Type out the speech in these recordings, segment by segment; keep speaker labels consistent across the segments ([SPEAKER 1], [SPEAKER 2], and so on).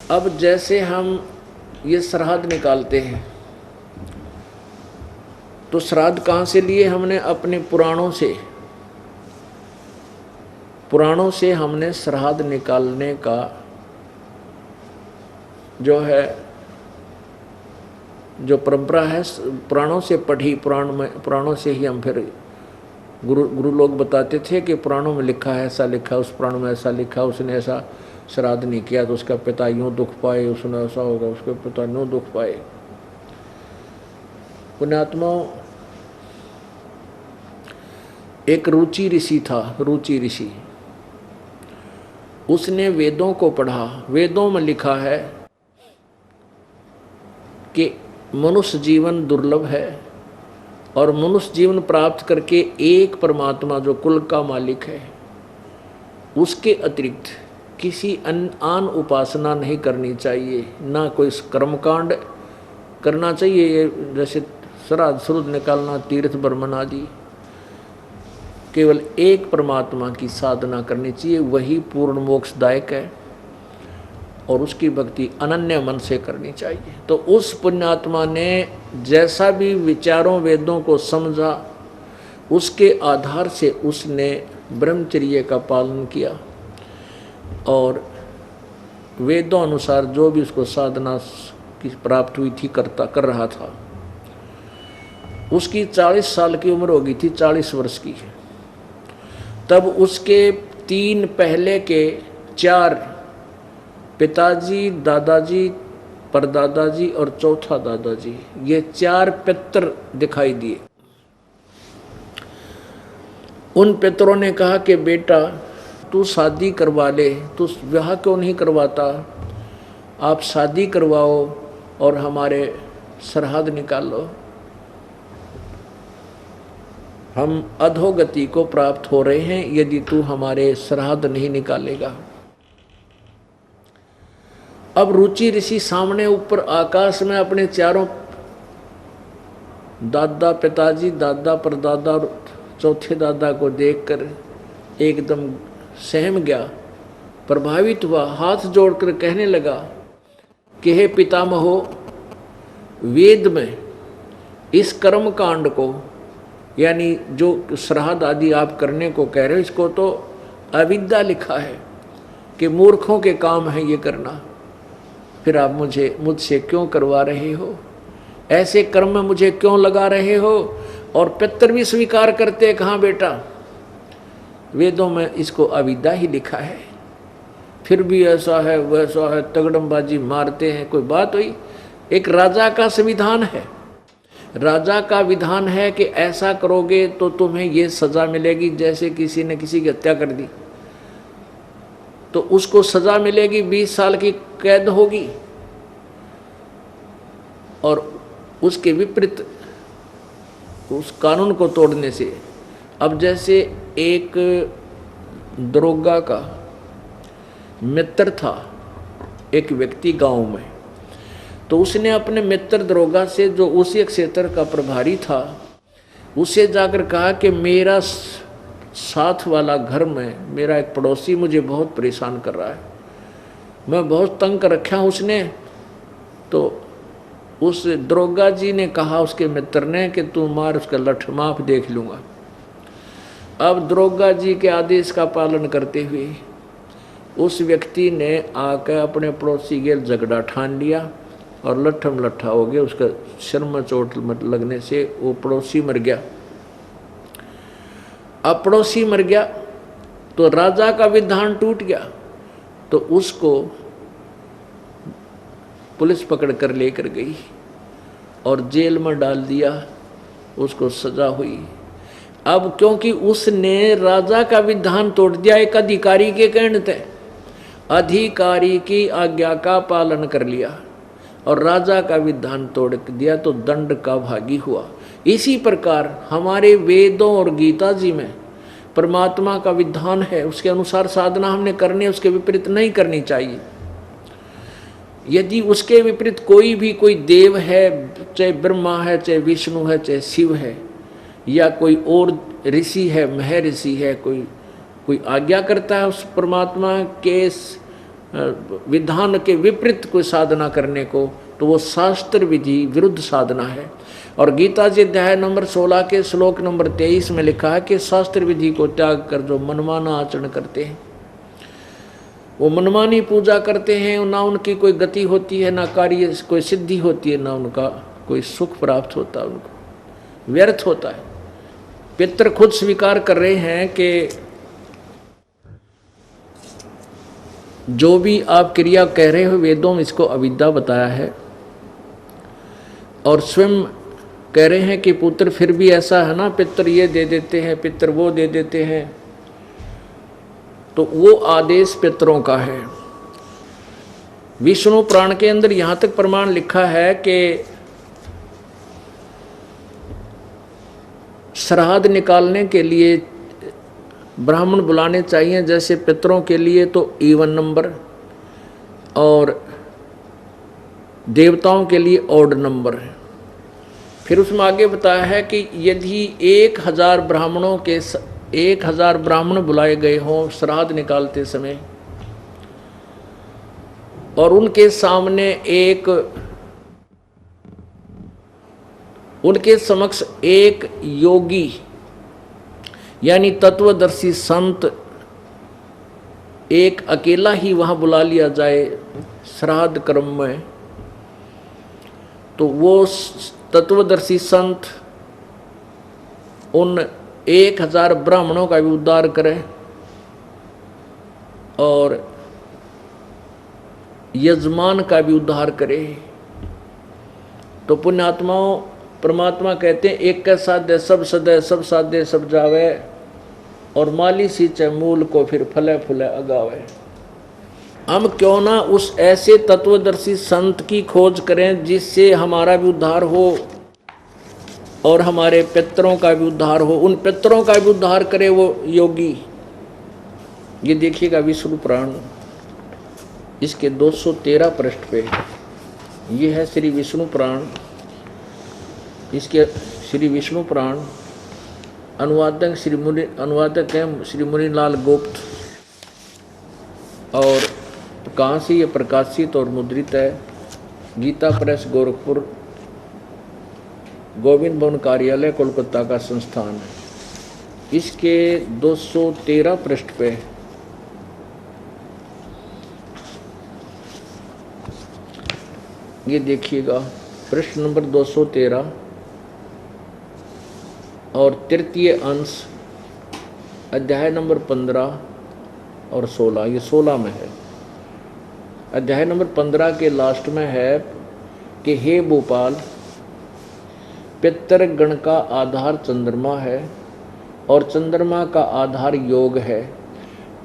[SPEAKER 1] अब जैसे हम ये श्राद्ध निकालते हैं तो श्राद्ध कहाँ से लिए हमने? अपने पुराणों से हमने श्राद्ध निकालने का जो है जो परंपरा है पुराणों से पढ़ी, पुराणों से ही हम फिर गुरु लोग बताते थे कि पुराणों में लिखा है, ऐसा लिखा, उस पुराण में ऐसा लिखा, उसने ऐसा श्राद्ध नहीं किया तो उसका पिता यूँ दुख पाए, उसने ऐसा होगा, उसके पिता यूँ दुख पाए। पुण्यात्माओं, एक रुचि ऋषि था, रुचि ऋषि, उसने वेदों को पढ़ा। वेदों में लिखा है कि मनुष्य जीवन दुर्लभ है और मनुष्य जीवन प्राप्त करके एक परमात्मा जो कुल का मालिक है उसके अतिरिक्त किसी आन उपासना नहीं करनी चाहिए, ना कोई कर्मकांड करना चाहिए, जैसे श्राद्ध शुद्ध निकालना, तीर्थ बर्मन आदि। केवल एक परमात्मा की साधना करनी चाहिए, वही पूर्ण मोक्षदायक है और उसकी भक्ति अनन्य मन से करनी चाहिए। तो उस पुण्यात्मा ने जैसा भी विचारों वेदों को समझा, उसके आधार से उसने ब्रह्मचर्य का पालन किया और वेदों अनुसार जो भी उसको साधना की प्राप्त हुई थी कर रहा था। उसकी 40 साल की उम्र हो गई थी, 40 वर्ष की। तब उसके 3 पहले के 4 पिताजी, दादाजी, परदादाजी और चौथा दादाजी, ये 4 पितर दिखाई दिए। उन पितरों ने कहा कि बेटा तू शादी करवा ले, तू विवाह क्यों नहीं करवाता, आप शादी करवाओ और हमारे श्राद्ध निकालो, हम अधोगति को प्राप्त हो रहे हैं यदि तू हमारे श्राद्ध नहीं निकालेगा। अब रुचि ऋषि सामने ऊपर आकाश में अपने 4 दादा, पिताजी, दादा, परदादा और चौथे दादा को देखकर एकदम सहम गया, प्रभावित हुआ, हाथ जोड़कर कहने लगा कि हे पितामहो, वेद में इस कर्म कांड को, यानी जो श्राद्ध आदि आप करने को कह रहे हो, इसको तो अविद्या लिखा है कि मूर्खों के काम है ये करना, फिर आप मुझसे क्यों करवा रहे हो, ऐसे कर्म में मुझे क्यों लगा रहे हो? और पितर भी स्वीकार करते, कहाँ बेटा, वेदों में इसको अविद्या ही लिखा है, फिर भी ऐसा है वैसा है, तगड़मबाजी मारते हैं। कोई बात हुई? एक राजा का संविधान है, राजा का विधान है कि ऐसा करोगे तो तुम्हें ये सजा मिलेगी। जैसे किसी ने किसी की हत्या कर दी तो उसको सजा मिलेगी, 20 साल की कैद होगी, और उसके विपरीत उस कानून को तोड़ने से। अब जैसे एक दरोगा का मित्र था एक व्यक्ति गांव में, तो उसने अपने मित्र दरोगा से, जो उसी क्षेत्र का प्रभारी था, उसे जाकर कहा कि मेरा साथ वाला घर में मेरा एक पड़ोसी मुझे बहुत परेशान कर रहा है, मैं बहुत तंग कर रखा हूँ उसने। तो उस दरोगा जी ने कहा उसके मित्र ने कि तू मार उसका लठ, माफ देख लूँगा। अब दरोगा जी के आदेश का पालन करते हुए उस व्यक्ति ने आकर अपने पड़ोसी के झगड़ा ठान लिया और लट्ठम लट्ठा हो गया, उसका सिर में चोट लगने से वो पड़ोसी मर गया। अब पड़ोसी मर गया तो राजा का विधान टूट गया, तो उसको पुलिस पकड़ कर लेकर गई और जेल में डाल दिया, उसको सजा हुई। अब क्योंकि उसने राजा का विधान तोड़ दिया, एक अधिकारी के कहने थे, अधिकारी की आज्ञा का पालन कर लिया और राजा का विधान तोड़ दिया तो दंड का भागी हुआ। इसी प्रकार हमारे वेदों और गीता जी में परमात्मा का विधान है, उसके अनुसार साधना हमने करनी है, उसके विपरीत नहीं करनी चाहिए। यदि उसके विपरीत कोई देव है, चाहे ब्रह्मा है, चाहे विष्णु है, चाहे शिव है, या कोई और ऋषि है, महर्षि है, कोई आज्ञा करता है उस परमात्मा के विधान के विपरीत कोई साधना करने को, तो वो शास्त्र विधि विरुद्ध साधना है। और गीता जी अध्याय नंबर 16 के श्लोक नंबर 23 में लिखा है कि शास्त्र विधि को त्याग कर जो मनमाना आचरण करते हैं, वो मनमानी पूजा करते हैं, ना उनकी कोई गति होती है, ना कार्य कोई सिद्धि होती है, ना उनका कोई सुख प्राप्त होता है, उनको व्यर्थ होता है। पितर खुद स्वीकार कर रहे हैं कि जो भी आप क्रिया कह रहे हो वेदों में इसको अविद्या बताया है, और स्वयं कह रहे हैं कि पुत्र फिर भी ऐसा है ना, पितर ये दे देते हैं, पितर वो दे देते हैं, तो वो आदेश पितरों का है। विष्णु पुराण के अंदर यहां तक प्रमाण लिखा है कि श्राद्ध निकालने के लिए ब्राह्मण बुलाने चाहिए, जैसे पितरों के लिए तो इवन नंबर और देवताओं के लिए ऑड नंबर है। फिर उसमें आगे बताया है कि यदि 1000 ब्राह्मणों के 1000 ब्राह्मण बुलाए गए हों श्राद्ध निकालते समय, और उनके सामने उनके समक्ष एक योगी यानी तत्वदर्शी संत एक अकेला ही वहां बुला लिया जाए श्राद्ध क्रम में, तो वो तत्वदर्शी संत उन 1000 ब्राह्मणों का भी उद्धार करे और यजमान का भी उद्धार करे। तो पुण्यात्माओं, परमात्मा कहते हैं एक का साध्य सब सदय, सब साध्य सब जावे, और माली सींचे मूल को फिर फले फूले अगावे। हम क्यों ना उस ऐसे तत्वदर्शी संत की खोज करें जिससे हमारा भी उद्धार हो और हमारे पितरों का भी उद्धार हो, उन पितरों का भी उद्धार करे वो योगी। ये देखिएगा विष्णु पुराण इसके 213 पृष्ठ पे, ये है श्री विष्णु पुराण। इसके श्री विष्णु पुराण अनुवादक हैं श्री मुनिलाल गुप्त, और कहाँ से ये प्रकाशित और मुद्रित है? गीता प्रेस गोरखपुर, गोविंद भवन कार्यालय कोलकाता का संस्थान है। इसके 213 पृष्ठ पे ये देखिएगा, पृष्ठ नंबर 213 और तृतीय अंश, अध्याय नंबर 15 और 16, ये 16 में है। अध्याय नंबर 15 के लास्ट में है कि हे भोपाल, पितर गण का आधार चंद्रमा है और चंद्रमा का आधार योग है,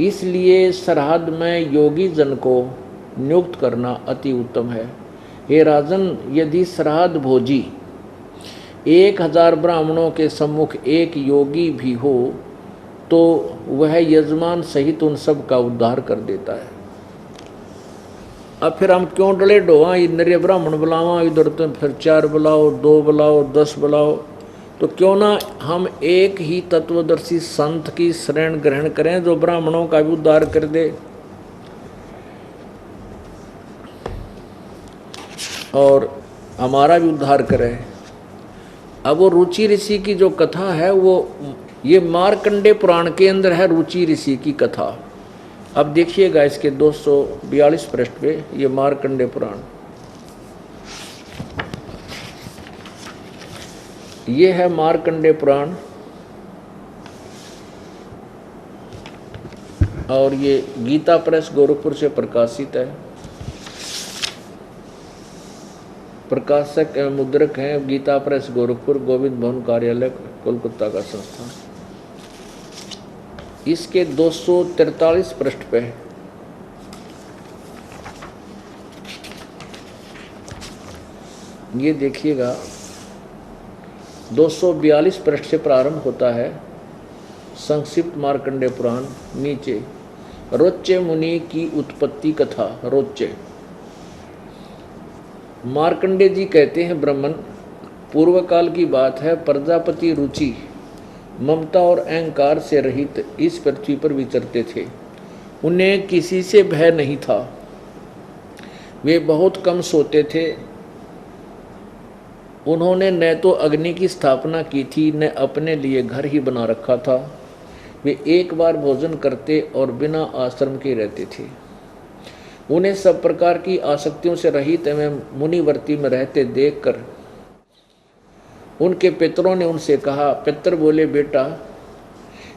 [SPEAKER 1] इसलिए श्राद्ध में योगी जन को नियुक्त करना अति उत्तम है। हे राजन, यदि श्राद्ध भोजी 1000 ब्राह्मणों के सम्मुख एक योगी भी हो तो वह यजमान सहित उन सब का उद्धार कर देता है। अब फिर हम क्यों डले डोआ, नरे ब्राह्मण बुलावा, इधर तो फिर 4 बुलाओ, 2 बुलाओ, 10 बुलाओ, तो क्यों ना हम एक ही तत्वदर्शी संत की शरण ग्रहण करें जो ब्राह्मणों का भी उद्धार कर दे और हमारा भी उद्धार करे। अब वो रुचि ऋषि की जो कथा है वो ये मार्कंडे पुराण के अंदर है, रुचि ऋषि की कथा। अब देखिएगा इसके 242 पृष्ठ पे, ये मार्कंडे पुराण, ये है मार्कंडे पुराण, और ये गीता प्रेस गोरखपुर से प्रकाशित है। प्रकाशक एवं मुद्रक हैं गीता प्रेस गोरखपुर, गोविंद भवन कार्यालय कोलकाता का संस्थान। इसके 243 पृष्ठ पे ये देखिएगा, 242 पृष्ठ से प्रारंभ होता है संक्षिप्त मार्कंडे पुराण। नीचे रोच्चे मुनि की उत्पत्ति कथा। रोच्चे मार्कंडे जी कहते हैं, ब्राह्मण पूर्व काल की बात है, प्रजापति रुचि ममता और अहंकार से रहित इस पृथ्वी पर विचरते थे। उन्हें किसी से भय नहीं था। वे बहुत कम सोते थे। उन्होंने न तो अग्नि की स्थापना की थी न अपने लिए घर ही बना रखा था। वे एक बार भोजन करते और बिना आश्रम के रहते थे। उन्हें सब प्रकार की आसक्तियों से रहित एवं मुनिवर्ती में रहते देखकर उनके पितरों ने उनसे कहा। पितर बोले, बेटा,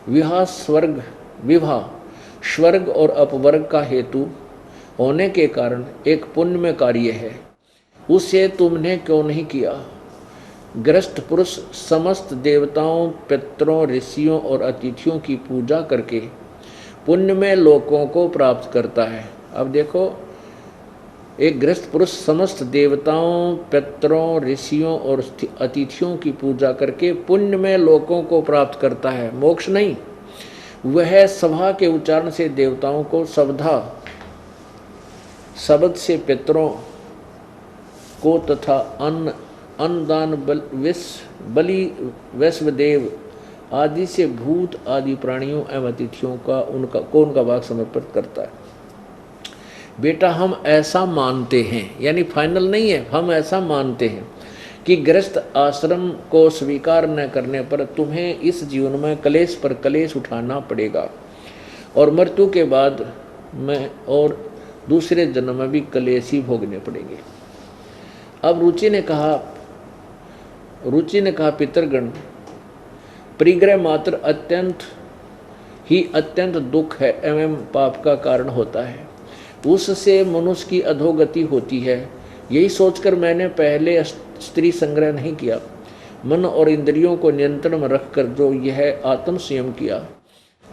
[SPEAKER 1] विवाह स्वर्ग और अपवर्ग का हेतु होने के कारण एक पुण्यमय कार्य है, उसे तुमने क्यों नहीं किया? गृहस्थ पुरुष समस्त देवताओं, पितरों, ऋषियों और अतिथियों की पूजा करके पुण्यमय लोकों को प्राप्त करता है। अब देखो, एक गृहस्थ पुरुष समस्त देवताओं, पितरों, ऋषियों और अतिथियों की पूजा करके पुण्यमय लोकों को प्राप्त करता है, मोक्ष नहीं। वह सभा के उच्चारण से देवताओं को सवधा, शब्द से पितरों को तथा अन्नदान बलि वैश्वदेव आदि से भूत आदि प्राणियों एवं अतिथियों का उनका भाग समर्पित करता है। बेटा, हम ऐसा मानते हैं, यानी फाइनल नहीं है, हम ऐसा मानते हैं कि गृहस्थ आश्रम को स्वीकार न करने पर तुम्हें इस जीवन में कलेश पर कलेश उठाना पड़ेगा और मृत्यु के बाद में और दूसरे जन्म में भी कलेश ही भोगने पड़ेंगे। अब रुचि ने कहा, पितरगण, परिग्रह मात्र अत्यंत दुख है एवं पाप का कारण होता है। उससे मनुष्य की अधोगति होती है। यही सोचकर मैंने पहले स्त्री संग्रह नहीं किया। मन और इंद्रियों को नियंत्रण में रखकर जो यह आत्म संयम किया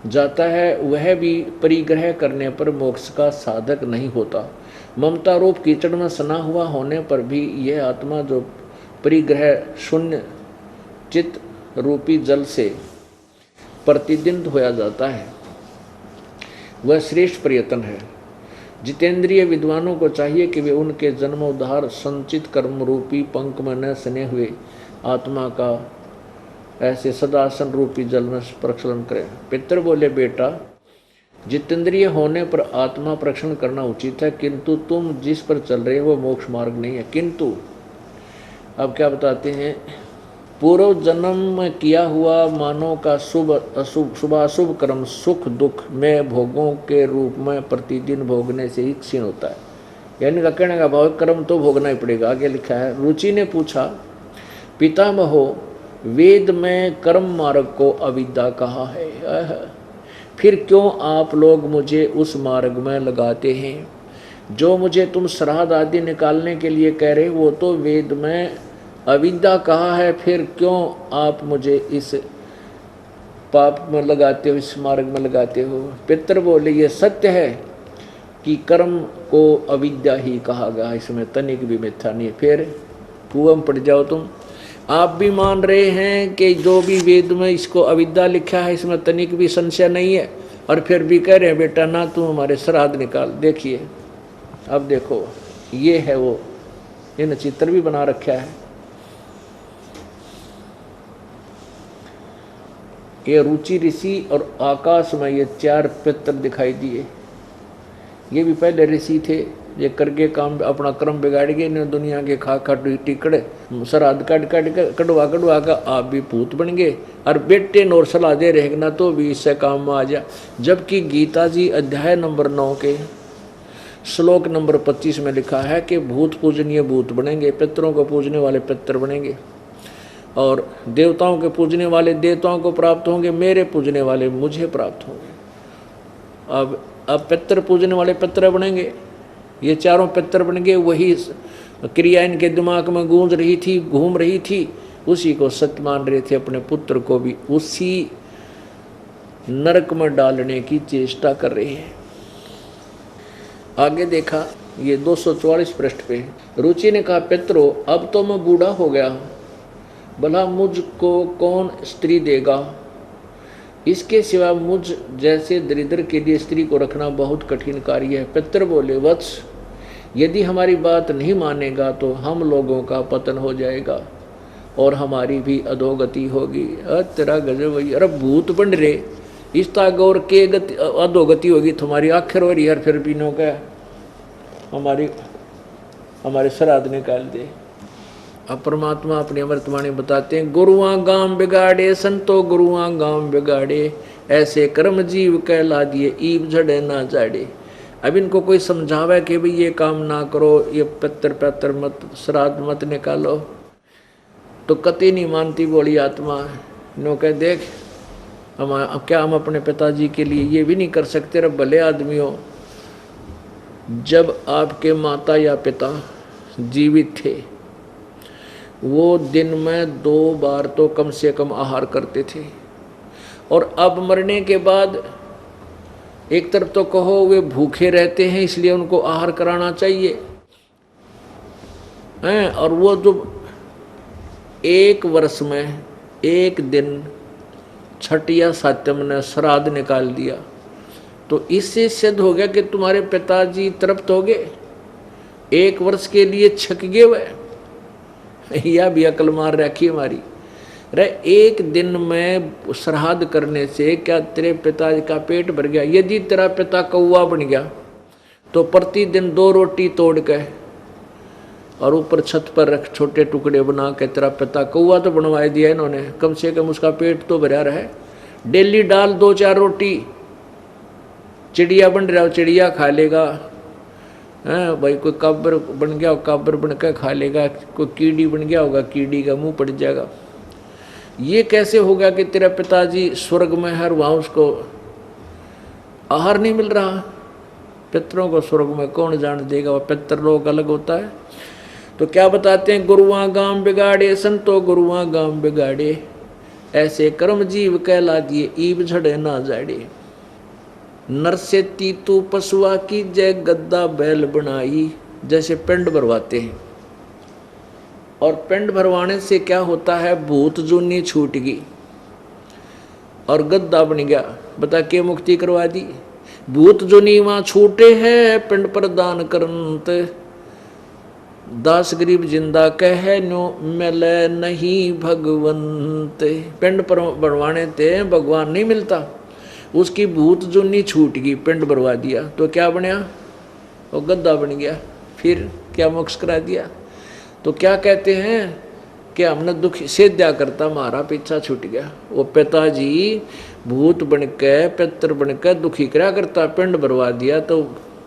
[SPEAKER 1] जाता है, वह भी परिग्रह करने पर मोक्ष का साधक नहीं होता। ममता रूप कीचड़ में सना हुआ होने पर भी यह आत्मा जो परिग्रह शून्य चित्त रूपी जल से प्रतिदिन धोया जाता है, वह श्रेष्ठ प्रयत्न है। जितेंद्रिय विद्वानों को चाहिए कि वे उनके जन्मोद्धार संचित कर्म रूपी पंख में न सने हुए आत्मा का ऐसे सदासन रूपी जल में प्रक्षालन करें। पितर बोले, बेटा, जितेंद्रिय होने पर आत्मा प्रक्षालन करना उचित है, किंतु तुम जिस पर चल रहे हो वो मोक्ष मार्ग नहीं है। किंतु अब क्या बताते हैं, पूर्व जन्म में किया हुआ मानव का शुभाशुभ कर्म सुख दुख में भोगों के रूप में प्रतिदिन भोगने से ही क्षीण होता है। यानी कहने का भाव कर्म तो भोगना ही पड़ेगा। आगे लिखा है, रुचि ने पूछा, पितामहो, वेद में कर्म मार्ग को अविद्या कहा है, फिर क्यों आप लोग मुझे उस मार्ग में लगाते हैं? जो मुझे तुम श्राद्ध आदि निकालने के लिए कह रहे, वो तो वेद में अविद्या कहा है, फिर क्यों आप मुझे इस पाप में लगाते हो, इस मार्ग में लगाते हो? पितर बोले, ये सत्य है कि कर्म को अविद्या ही कहा गया, इसमें तनिक भी मिथ्या नहीं। फिर कुआं में पड़ जाओ तुम। आप भी मान रहे हैं कि जो भी वेद में इसको अविद्या लिखा है इसमें तनिक भी संशय नहीं है, और फिर भी कह रहे हैं बेटा ना तुम हमारे श्राद्ध निकाल। देखिए, अब देखो, ये है वो, इन चित्र भी बना रखा है। ये रुचि ऋषि और आकाश में ये 4 पितर दिखाई दिए। ये भी पहले ऋषि थे, ये करके काम अपना कर्म बिगाड़ गए ने दुनिया के खा टिकड़े श्राद्ध कटवा का आप भी भूत बन गए, और बेटे नोर सलाह दे रहेगा ना तो भी इससे काम में आ जा। जबकि गीता जी अध्याय नंबर 9 के श्लोक नंबर 25 में लिखा है कि भूत पूजनीय भूत बनेंगे, पितरों को पूजने वाले पितर बनेंगे, और देवताओं के पूजने वाले देवताओं को प्राप्त होंगे, मेरे पूजने वाले मुझे प्राप्त होंगे। अब पितर पूजने वाले पितर बनेंगे, ये 4 पितर बन गए। वही क्रिया इनके दिमाग में गूंज रही थी, घूम रही थी, उसी को सत्य मान रहे थे। अपने पुत्र को भी उसी नरक में डालने की चेष्टा कर रहे हैं। आगे देखा, ये 244 पृष्ठ पे रुचि ने कहा, पितरो, अब तो मैं बूढ़ा हो गया, भला मुझको कौन स्त्री देगा? इसके सिवा मुझ जैसे दरिद्र के लिए स्त्री को रखना बहुत कठिन कार्य है। पितर बोले, वत्स, यदि हमारी बात नहीं मानेगा तो हम लोगों का पतन हो जाएगा और हमारी भी अधोगति होगी। तेरा गजब भैया, अरे भूत बन रे, इस तागौर के अधोगति होगी तुम्हारी, आखिर हो रही है। फिर भी नो क्या हमारी हमारे श्राद्ध निकाल दे। अब परमात्मा अपनी अमृतवाणी बताते हैं, गुरुआ गांव बिगाड़े संतो गुरुआ गांव बिगाड़े, ऐसे कर्म जीव कहला दिए ईब झड़े ना जाड़े। अब इनको कोई समझावे कि भाई ये काम ना करो, ये पत्थर मत श्राद्ध मत निकालो, तो कति नहीं मानती बोली आत्मा। नो कह देख क्या हम अपने पिताजी के लिए ये भी नहीं कर सकते? रे भले आदमी हो, जब आपके माता या पिता जीवित थे वो दिन में 2 बार तो कम से कम आहार करते थे, और अब मरने के बाद एक तरफ तो कहो वे भूखे रहते हैं इसलिए उनको आहार कराना चाहिए हैं, और वो जो 1 वर्ष में 1 दिन छठ या सातम ने श्राद्ध निकाल दिया, तो इससे सिद्ध हो गया कि तुम्हारे पिताजी तृप्त हो गए, 1 वर्ष के लिए छक गए वह। या भी अकल मार रखी हमारी। रे 1 दिन में श्राद्ध करने से क्या तेरे पिताजी का पेट भर गया? यदि तेरा पिता कौवा बन गया तो प्रतिदिन 2 रोटी तोड़ के और ऊपर छत पर रख छोटे टुकड़े बना के, तेरा पिता कौवा तो बनवा दिया इन्होंने, कम से कम उसका पेट तो भरा रहे। डेली डाल 2-4 रोटी, चिड़िया बन रहा हो चिड़िया खा लेगा, हैं भाई कोई काबर बन गया काबर बन के खा लेगा, कोई कीड़ी बन गया होगा कीड़ी का मुंह पड़ जाएगा। ये कैसे होगा कि तेरा पिताजी स्वर्ग में है और वहाँ उसको आहार नहीं मिल रहा? पितरों को स्वर्ग में कौन जान देगा, वह पितरलोक अलग होता है। तो क्या बताते हैं, गुरुआ गांव बिगाड़े संतो गुरुआ गांव बिगाड़े, ऐसे कर्म जीव कहला दिए ईब झड़े ना जाड़े। नर से तीतू पशुआ की जय गद्दा बैल बनाई, जैसे पिंड भरवाते हैं, और पिंड भरवाने से क्या होता है, भूत जूनी छूट गई और गद्दा बन गया। बता के मुक्ति करवा दी। भूत जूनी वहां छूटे है पिंड पर दान करंत, दास गरीब जिंदा कह नो मिले नहीं भगवंत। पिंड पर भरवाने थे भगवान नहीं मिलता, उसकी भूत जुनी छूट गई, पिंड भरवा दिया तो क्या बनया, वो गद्दा बन गया। फिर क्या मोक्ष करा दिया। तो क्या कहते हैं कि हमने दुख सेद्या करता हमारा पीछा छूट गया। वो पिताजी भूत बन के पितर बन के दुखी करा करता, पिंड भरवा दिया तो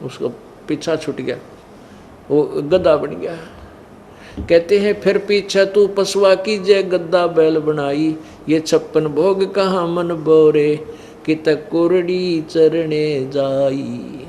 [SPEAKER 1] उसको पीछा छूट गया, वो गद्दा बन गया। कहते हैं फिर पीछे तू पशुआ की जय गद्दा बैल बनाई, ये 56 भोग कहाँ मन बोरे, कि तक कुरड़ी चरणे जाई।